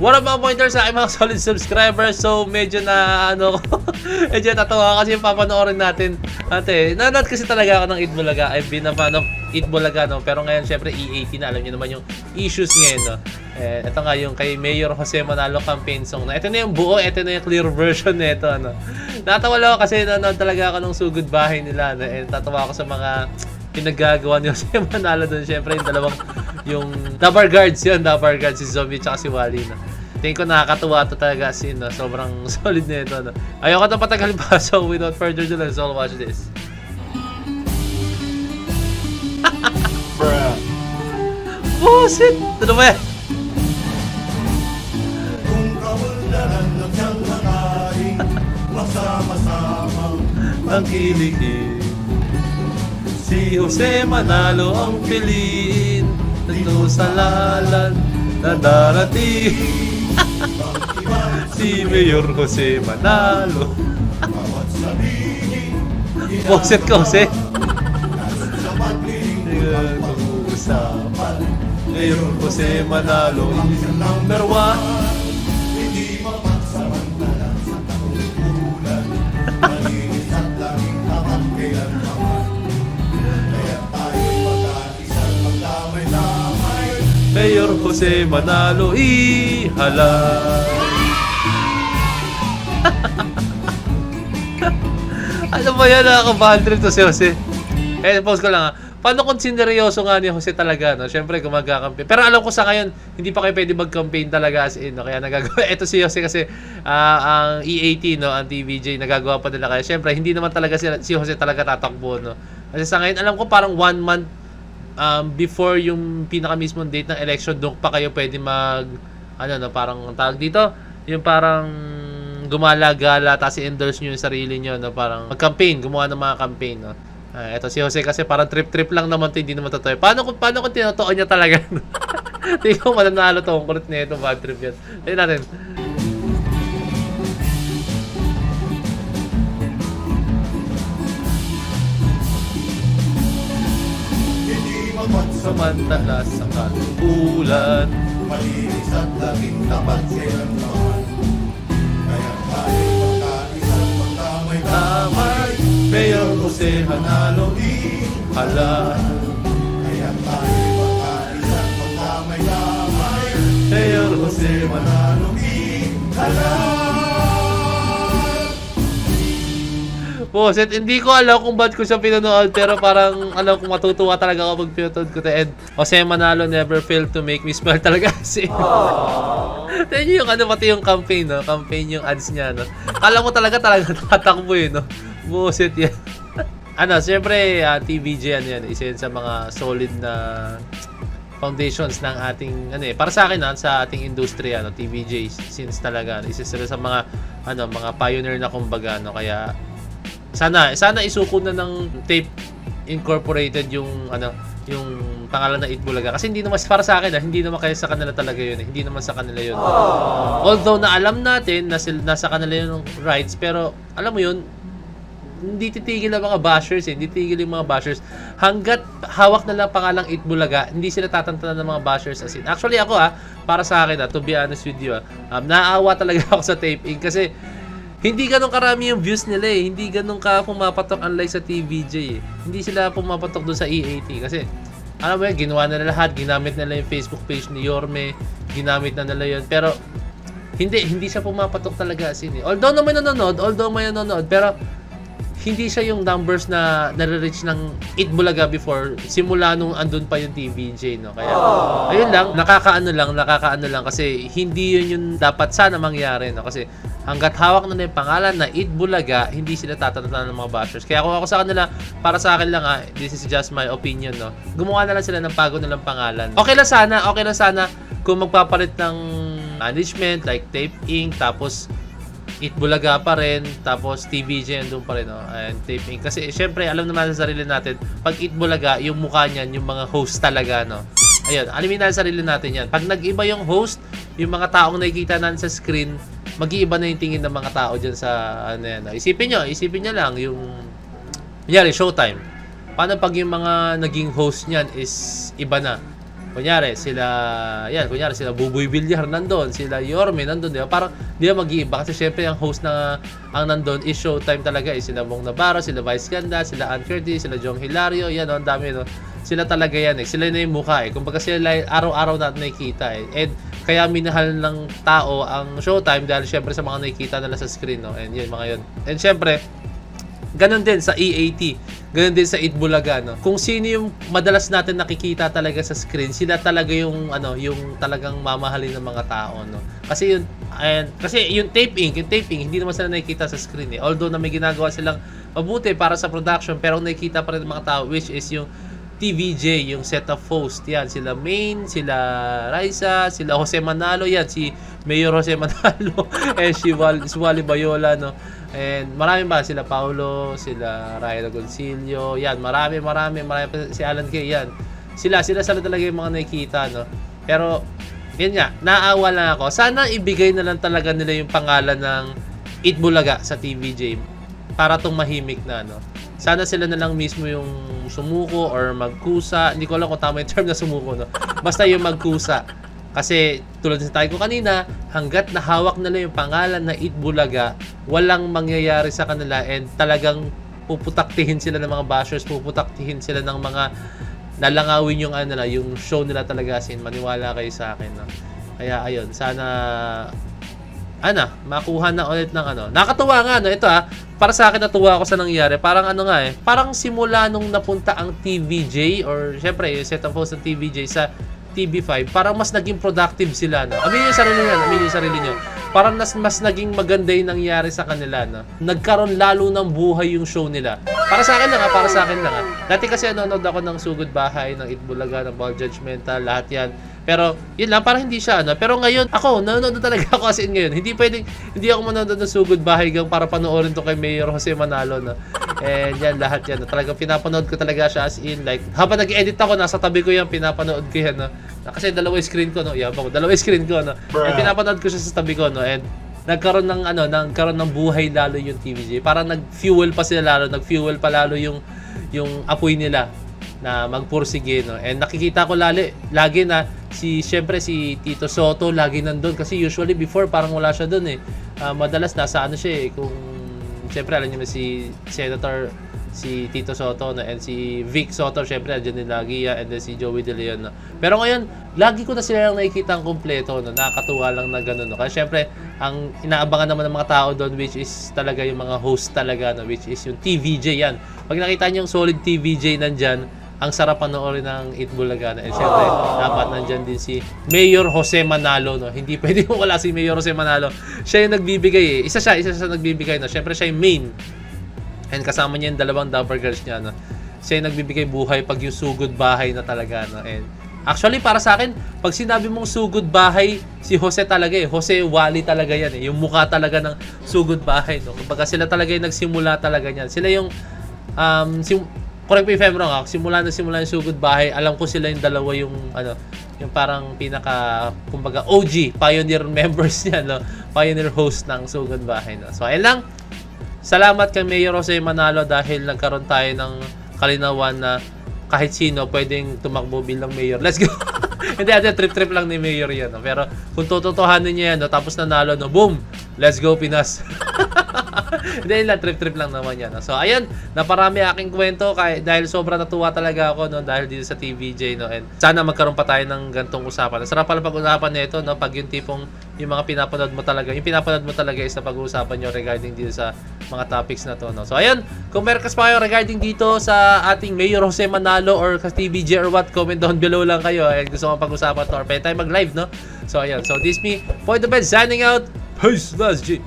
What up mga pointers sa aking mga solid subscribers? So medyo na medyo natawa kasi yung papanoorin natin. Ate, nanood kasi talaga ako ng Eat Bulaga. I've been a fan of Eat Bulaga, no? Pero ngayon syempre E18 na, alam niyo naman yung issues ngayon, no? Ito nga yung kay Mayor Jose Manalo campaign song na. Ito na yung buo, ito na yung clear version nito, ano. Natawa lang ako kasi nanood talaga ako ng Sugod Bahay nila, no? And tatawa ako sa mga pinagagawa ni Jose Manalo doon. Syempre yung dalawang yung Dabar Guards yun, Dabar Guards, si Zombie at si Wally, no? Tingin ko nakakatuwa ito talaga sin, no? Sobrang solid na ito, no? Ayoko na patagalin pa, so without further ado, let's all watch this. Bruh. Oh, shit! Ano ba yan? Kung kaunlaran ng siyang nakain, magsama-samang Ang kiligin. Si Jose Manalo ang piliin dito sa lalan na darating. Si Mayor Jose Manalo. bawat sabihin, Boset ka, Jose. sa paglilingkuran Pag-uusapan. Mayor Jose Manalo is number one. hindi mapagsamantala sa taulan, malinis at laging tapat kailanman. Kaya tayo'y magkaisang magdamay-damay. Mayor Jose Manalo ihalay. Ano ba yan, nakakabahan trip to si Jose? Pause ko lang, ha. Paano kung sineryoso nga ni Jose talaga, no? Siyempre kung magka-campaign. Pero alam ko sa ngayon, hindi pa kayo pwede mag-campaign talaga as in, no? Kaya nagagawa. Ito si Jose kasi ang E18, no? Ang TVJ, nagagawa pa nila. Kaya siyempre, hindi naman talaga si Jose talaga tatakbo, no? Kasi sa ngayon, alam ko parang 1 month before yung pinaka-mismong date ng election, doon pa kayo pwede parang tawag dito, yung parang gumala-gala, tapos i-endorse nyo yung sarili nyo, no? Parang mag-campaign, gumawa ng mga campaign, no? Eto si Jose kasi parang trip-trip lang naman to, hindi naman totoo. Paano kung tinotoo niya talaga? Hindi ko mananalo to, ang kulit niya ito, bad trip yan. Tignan natin. Hindi mapagsamantala Samantala sa katungkulan. malinis at laging tapat kailanman. Kaya tayo'y magkaisang magdamay-damay. Mayor Jose Manalo Hala. Kaya tayo'y magkaisang magdamay-damay. Mayor Jose Manalo. Hala. Boset, hindi ko alam kung ba't ko siya pinanood, pero parang alam ko matutuwa talaga ako pag pinanood ko to. And Jose Manalo never failed to make me smile talaga kasi. Tignan nyo yung pati yung campaign, no? Campaign yung ads niya, no? Alam mo talaga tatakbo eh, no? Boset yan. Siyempre, TVJ, isa yun sa mga solid na foundations ng ating, para sa akin, sa ating industriya, no? TVJ, since talaga, isa sila sa mga, mga pioneer na kumbaga, no? Kaya, sana isuko na ng Tape Incorporated yung pangalan na Eat Bulaga, kasi hindi naman para sa akin, hindi naman kaya sa kanila talaga yun, hindi naman sa kanila yun. Although na alam natin na nasa kanila yun ng rights, pero alam mo yun, hindi titigil ang mga bashers, hindi titigil yung mga bashers hanggat hawak na lang pangalang Eat Bulaga, hindi sila tatantanan ng mga bashers as in. Actually ako para sa akin, to be honest with you, naaawa talaga ako sa Tape Inc. kasi hindi ganun karami yung views nila eh. Hindi ganun ka pumapatok unlike sa TVJ eh. Hindi sila pumapatok doon sa E18 kasi alam mo yun, ginawa na nila lahat, ginamit nila yung Facebook page ni Yorme, ginamit na nila yun, pero hindi siya pumapatok talaga as in eh. Although may nanonood, pero hindi siya yung numbers na nare-reach ng Eat Bulaga before, simula nung andun pa yung TVJ, no? Kaya, ayun lang, nakakaano lang kasi hindi yun yung dapat sana mangyari, no? Kasi hanggat hawak na yung pangalan na Eat Bulaga, hindi sila tatantanan ng mga bashers. Kaya kung ako sa kanila, para sa akin lang this is just my opinion, no? Gumawa na lang sila ng bago na lang pangalan. Okay lang sana kung magpapalit ng management like Tape Inc. tapos Eat Bulaga pa rin, tapos TVJ andun pa rin, no? And Tape Inc. Kasi syempre alam naman sa sarili natin, pag Eat Bulaga, yung mukha niyan, yung mga host talaga, no? Ayun, alamin na sa sarili natin yan. Pag nag-iba yung host, yung mga taong nakikita natin sa screen, mag-iiba na yung tingin ng mga tao dyan sa yan. Isipin nyo lang yung kunyari, Showtime. Paano pag yung mga naging host niyan is iba na? Kunyari sila Buboy Villar nandun, sila Yorme nandun, di ba? Parang di ba mag-iiba kasi syempre ang host na ang nandun is Showtime talaga, sila Mong Navarro, sila Vice Ganda, sila Ann Curtis, sila Jong Hilario, yan, ang dami, no? Sila talaga yan, sila na yung mukha, kumbaga sila araw-araw natin nakikita, and kaya minahal ng tao ang Showtime dahil syempre sa mga nakikita nila sa screen, no? And yun, mga yun. And syempre, ganun din sa EAT, ganun din sa Itbulaga, no? Kung sino yung madalas natin nakikita talaga sa screen, sila talaga yung yung talagang mamahalin ng mga tao, no? Kasi yung taping hindi naman sila nakikita sa screen, eh. Although na may ginagawa silang mabuti para sa production, pero nakikita pa rin ng mga tao, which is yung TVJ, yung set of host, yan, sila Main, sila Raisa, sila Jose Manalo, yan, si Mayor Jose Manalo, si Wally Bayola, no? And marami ba, sila Paulo, sila Ryan Agoncillo, yan, marami si Alan Kay, yan. Sila talaga yung mga nakikita, no? Pero yun nga, naawa lang ako. Sana ibigay na lang talaga nila yung pangalan ng Itbulaga sa TVJ para tong mahimik na, no? Sana sila na lang mismo yung sumuko or magkusa. Hindi ko alam kung tama yung term na sumuko, no? Basta yung magkusa. Kasi tulad sa tayo ko kanina, hanggat nahawak nila yung pangalan na Itbulaga, walang mangyayari sa kanila, and talagang puputaktihin sila ng mga bashers, puputaktihin sila ng mga nalangawin yung yung show nila talaga, sin maniwala kayo sa akin, no? Kaya ayun, sana makuha na ulit ng Nakatuwa nga, no? Ito para sa akin natuwa ako sa nangyari. Parang parang simula nung napunta ang TVJ, or syempre yung set of host ng TVJ sa TV5, parang mas naging productive sila, no? Aminin yung sarili nyo. Parang mas naging maganda yung nangyari sa kanila, no? Nagkaroon lalo ng buhay yung show nila. Para sa akin lang, Dati kasi nanonood ako ng Sugod Bahay, ng Itbulaga, ng Ball Judgmental, lahat yan. Pero yun lang, parang hindi siya, Pero ngayon, nanonood talaga ako kasi ngayon. Hindi ako manonood ng Sugod Bahay para panoorin to kay Mayor Jose Manalo, no? And yan, lahat yan. Talagang pinapanood ko talaga siya as in, like, habang nag-edit ako, nasa tabi ko yan, pinapanood ko yan, no? Kasi dalawa screen ko, no? Dalawa screen ko, no? And pinapanood ko siya sa tabi ko, no? And nagkaroon ng buhay lalo yung TVJ. Parang nag-fuel pa lalo yung apoy nila na magpursige, no? And nakikita ko lagi na syempre si Tito Soto lagi nandun, kasi usually before parang wala siya doon, eh. Madalas nasa siya, eh, kung syempre alam niyo na si Senator si Tito Soto, no? And si Vic Soto, syempre andyan din lagi yan, and then si Joey De Leon, no? Pero ngayon lagi ko na sila lang nakikita ang kompleto, no? Nakakatuwa lang na gano'n, no? Kasi syempre ang inaabangan naman ng mga tao doon, which is talaga yung mga host talaga, no? Which is yung TVJ, yan. Pag nakita niyo yung solid TVJ nandyan, ang sarap panoorin ng Itbulaga, no? And syempre dapat nandyan din si Mayor Jose Manalo, no? Hindi pwede wala si Mayor Jose Manalo. Siya yung nagbibigay, isa siya nagbibigay, no? Syempre siya yung main, and kasama niya yung dalawang Dapper Girls niya, no? Siya yung nagbibigay buhay pag yung Sugod Bahay na talaga, no? And actually, para sa akin, pag sinabi mong Sugod Bahay, si Jose talaga, eh. Jose Wally talaga yan, eh. Yung mukha talaga ng Sugod Bahay, no? Kumbaga sila talaga yung nagsimula talaga niyan. Sila yung correct me if I'm wrong, simula yung Sugod Bahay, alam ko sila yung dalawa yung yung parang pinaka, kumbaga OG pioneer members niya, no? Pioneer host ng Sugod Bahay, no? So ayun lang. Salamat kay Mayor Jose Manalo dahil nagkaroon tayo ng kalinawan na kahit sino pwedeng tumakbo bilang mayor. Let's go! Hindi, trip lang ni Mayor yan, no? Pero kung tututuhanin niya yan, no? Tapos nanalo, no? Boom! Let's go, Pinas! Hindi lang, trip lang naman yan, no? So, ayan, naparami aking kwento dahil sobrang natuwa talaga ako, no? Dahil dito sa TVJ, no? And sana magkaroon pa tayo ng gantong usapan. Sarap pala pag-usapan nito, no? Pag yung tipong yung mga pinapanood mo talaga is na pag-uusapan nyo regarding dito sa mga topics na to, no? So, ayan, kung meron pa kayo regarding dito sa ating Mayor Jose Manalo or sa TVJ or what, comment down below lang kayo. And gusto ko pag-usapan to or pwede tayo mag-live, no? So, ayan. So, this me, Point the Bed, signing out. Peace, Last G.